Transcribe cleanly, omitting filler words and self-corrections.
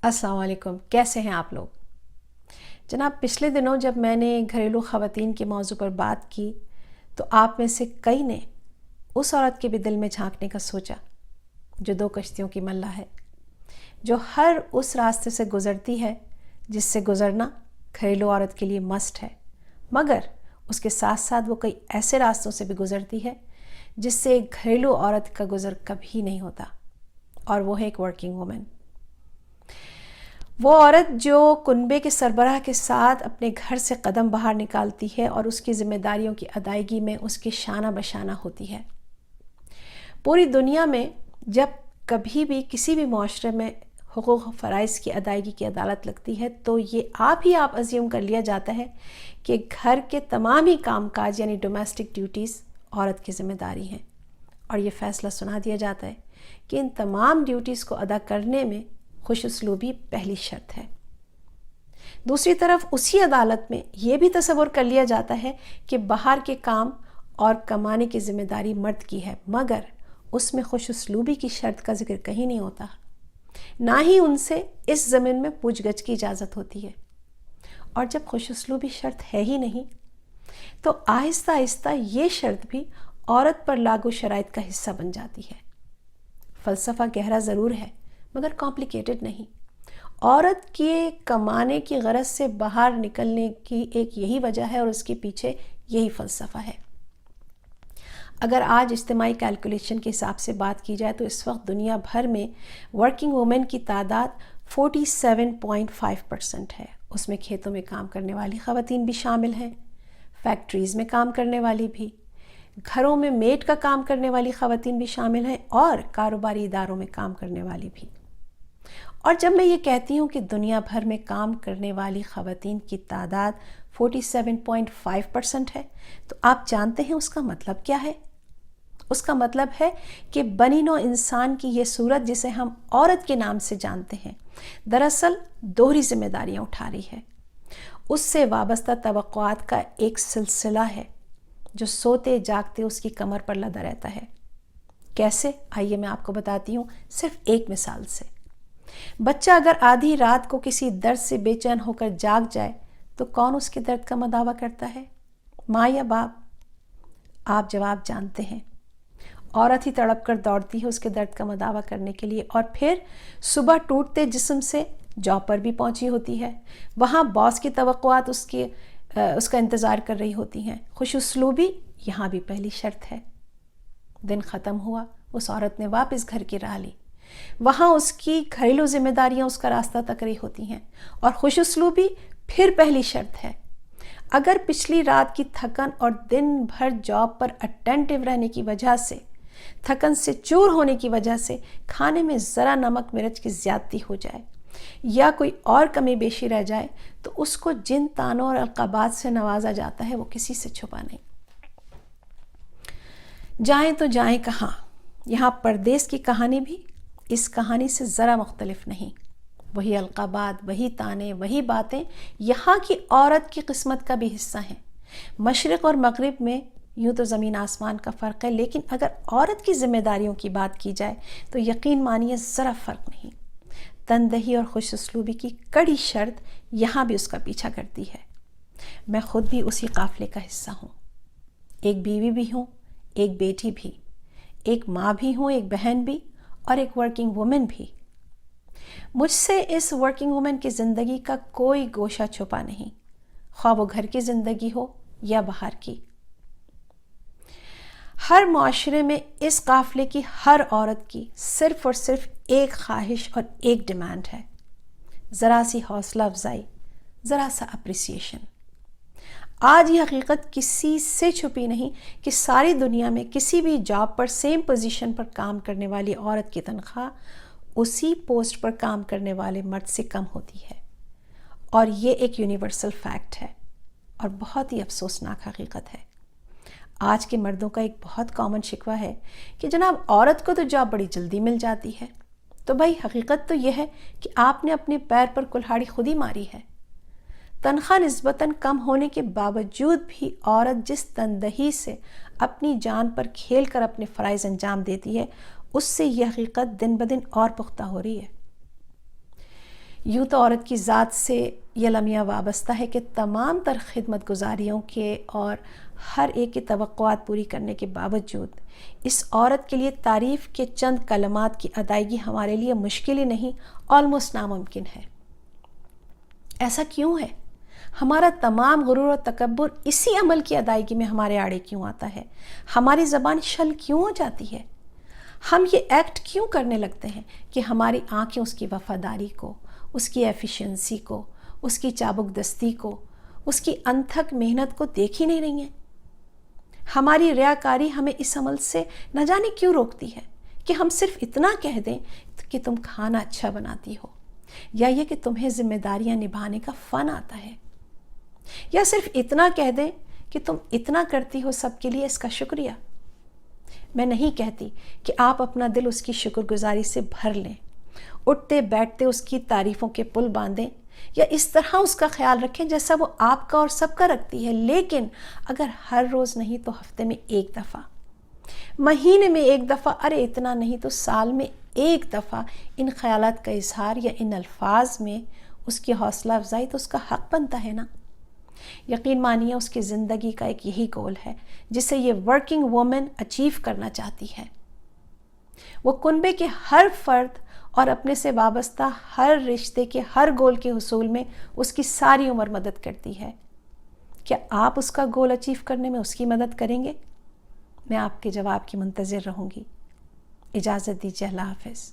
अस्सलाम वालेकुम। कैसे हैं आप लोग? जनाब, पिछले दिनों जब मैंने घरेलू ख़वातीन के मौजू पर बात की तो आप में से कई ने उस औरत के भी दिल में झांकने का सोचा जो दो कश्तियों की मल्लाह है, जो हर उस रास्ते से गुज़रती है जिससे गुज़रना घरेलू औरत के लिए मस्ट है, मगर उसके साथ साथ वो कई ऐसे रास्तों से भी गुज़रती है जिससे एक घरेलू औरत का गुज़र कभी नहीं होता, और वो है एक वर्किंग वुमन। वो औरत जो कुनबे के सरबराह के साथ अपने घर से कदम बाहर निकालती है और उसकी ज़िम्मेदारियों की अदायगी में उसकी शाना बशाना होती है। पूरी दुनिया में जब कभी भी किसी भी मुआशरे में हुकूक़ फ़राइज़ की अदायगी की अदालत लगती है तो ये आप अज्यूम कर लिया जाता है कि घर के तमाम ही कामकाज यानी डोमेस्टिक ड्यूटीज़ औरत की ज़िम्मेदारी हैं, और ये फ़ैसला सुना दिया जाता है कि इन तमाम ड्यूटीज़ को अदा करने में खुश उसलूबी पहली शर्त है। दूसरी तरफ उसी अदालत में यह भी तसव्वुर कर लिया जाता है कि बाहर के काम और कमाने की जिम्मेदारी मर्द की है, मगर उसमें खुश उसलूबी की शर्त का जिक्र कहीं नहीं होता, ना ही उनसे इस ज़मीन में पूछगछ की इजाज़त होती है। और जब खुश उसलूबी शर्त है ही नहीं तो आहिस्ता आहिस्ता ये शर्त भी औरत पर लागू शराइत का हिस्सा बन जाती है। फ़लसफ़ा गहरा ज़रूर है मगर कॉम्प्लिकेटेड नहीं। औरत के कमाने की गरज से बाहर निकलने की एक यही वजह है और उसके पीछे यही फ़लसफ़ा है। अगर आज इज्तिमाई कैलकुलेशन के हिसाब से बात की जाए तो इस वक्त दुनिया भर में वर्किंग वुमेन की तादाद 47.5% है। उसमें खेतों में काम करने वाली ख़वातीन भी शामिल हैं, फैक्ट्रीज़ में काम करने वाली भी, घरों में मेड का काम करने वाली ख़वातीन भी शामिल हैं, और कारोबारी इदारों में काम करने वाली भी। और जब मैं ये कहती हूँ कि दुनिया भर में काम करने वाली ख़वातीन की तादाद 47.5% है तो आप जानते हैं उसका मतलब क्या है? उसका मतलब है कि बनी नौ इंसान की ये सूरत जिसे हम औरत के नाम से जानते हैं दरअसल दोहरी जिम्मेदारियां उठा रही है। उससे वाबस्ता तवक्कुआत का एक सिलसिला है जो सोते जागते उसकी कमर पर लदा रहता है। कैसे? आइए मैं आपको बताती हूँ सिर्फ एक मिसाल से। बच्चा अगर आधी रात को किसी दर्द से बेचैन होकर जाग जाए तो कौन उसके दर्द का मदावा करता है, माँ या बाप? आप जवाब जानते हैं। औरत ही तड़प कर दौड़ती है उसके दर्द का मदावा करने के लिए, और फिर सुबह टूटते जिस्म से जॉब पर भी पहुंची होती है। वहाँ बॉस की तवक्कुआत उसका इंतज़ार कर रही होती हैं। खुश उसलूबी यहाँ भी पहली शर्त है। दिन ख़त्म हुआ, उस औरत ने वापस घर की राह ली। वहाँ उसकी घरेलू जिम्मेदारियाँ उसका रास्ता तक रही होती हैं, और खुश उसलूबी फिर पहली शर्त है। अगर पिछली रात की थकन और दिन भर जॉब पर अटेंटिव रहने की वजह से, थकन से चूर होने की वजह से खाने में ज़रा नमक मिर्च की ज़्यादती हो जाए या कोई और कमी बेशी रह जाए तो उसको जिन तानों और अलक़ाबात से नवाजा जाता है वो किसी से छुपा नहीं। जाएं तो जाएं कहाँ? यहाँ परदेस की कहानी भी इस कहानी से ज़रा मुख्तलिफ नहीं। वही अलक़ाबात, वही ताने, वही बातें यहाँ की औरत की किस्मत का भी हिस्सा हैं। मशरिक़ और मग़रिब में यूँ तो ज़मीन आसमान का फ़र्क है, लेकिन अगर औरत की ज़िम्मेदारियों की बात की जाए तो यकीन मानिए ज़रा फ़र्क नहीं। तनदही और खुश उसलूबी की कड़ी शर्त यहाँ भी उसका पीछा करती है। मैं ख़ुद भी उसी काफ़िले का हिस्सा हूँ। एक बीवी भी हूँ, एक बेटी भी, एक माँ भी हूँ, एक बहन भी, और एक वर्किंग वुमेन भी। मुझसे इस वर्किंग वुमेन की ज़िंदगी का कोई गोशा छुपा नहीं, ख्वाह वो घर की ज़िंदगी हो या बाहर की। हर मुआशरे में इस काफ़िले की हर औरत की सिर्फ़ और सिर्फ एक ख्वाहिश और एक डिमांड है, ज़रा सी हौसला अफजाई, ज़रा सा अप्रिसिएशन। आज ये हकीकत किसी से छुपी नहीं कि सारी दुनिया में किसी भी जॉब पर सेम पोजीशन पर काम करने वाली औरत की तनख्वाह उसी पोस्ट पर काम करने वाले मर्द से कम होती है, और ये एक यूनिवर्सल फैक्ट है और बहुत ही अफसोसनाक हकीकत है। आज के मर्दों का एक बहुत कॉमन शिकवा है कि जनाब औरत को तो जॉब बड़ी जल्दी मिल जाती है। तो भाई हकीकत तो यह है कि आपने अपने पैर पर कुल्हाड़ी खुद ही मारी है। तनख्वाह निस्बतन कम होने के बावजूद भी औरत जिस तनदही से अपनी जान पर खेल कर अपने फ़राइज़ अंजाम देती है उससे यह हकीकत दिन ब दिन और पुख्ता हो रही है। یوں تو عورت کی ذات سے یہ لمحہ وابستہ ہے کہ تمام تر خدمت گزاریوں کے اور ہر ایک کی توقعات پوری کرنے کے باوجود اس عورت کے لیے تعریف کے چند کلمات کی ادائیگی ہمارے لیے مشکل ہی نہیں، آلموسٹ ناممکن ہے۔ ایسا کیوں ہے؟ ہمارا تمام غرور و تکبر اسی عمل کی ادائیگی میں ہمارے آڑے کیوں آتا ہے؟ ہماری زبان شل کیوں ہو جاتی ہے؟ ہم یہ ایکٹ کیوں کرنے لگتے ہیں کہ ہماری آنکھیں اس کی وفاداری کو، اس کی ایفیشنسی کو، اس کی چابک دستی کو، اس کی انتھک محنت کو دیکھ ہی نہیں رہی ہیں؟ ہماری ریاکاری ہمیں اس عمل سے نہ جانے کیوں روکتی ہے کہ ہم صرف اتنا کہہ دیں کہ تم کھانا اچھا بناتی ہو، یا یہ کہ تمہیں ذمہ داریاں نبھانے کا فن آتا ہے، یا صرف اتنا کہہ دیں کہ تم اتنا کرتی ہو سب کے لیے، اس کا شکریہ۔ میں نہیں کہتی کہ آپ اپنا دل اس کی شکر گزاری سے بھر لیں، اٹھتے بیٹھتے اس کی تعریفوں کے پل باندھیں، یا اس طرح اس کا خیال رکھیں جیسا وہ آپ کا اور سب کا رکھتی ہے، لیکن اگر ہر روز نہیں تو ہفتے میں ایک دفعہ، مہینے میں ایک دفعہ، ارے اتنا نہیں تو سال میں ایک دفعہ ان خیالات کا اظہار یا ان الفاظ میں اس کی حوصلہ افزائی تو اس کا حق بنتا ہے نا۔ یقین مانیے اس کی زندگی کا ایک یہی گول ہے جسے یہ ورکنگ وومن اچیو کرنا چاہتی ہے۔ وہ کنبے کے ہر فرد اور اپنے سے وابستہ ہر رشتے کے ہر گول کے حصول میں اس کی ساری عمر مدد کرتی ہے۔ کیا آپ اس کا گول اچیو کرنے میں اس کی مدد کریں گے؟ میں آپ کے جواب کی منتظر رہوں گی۔ اجازت دیجیے، اللہ حافظ۔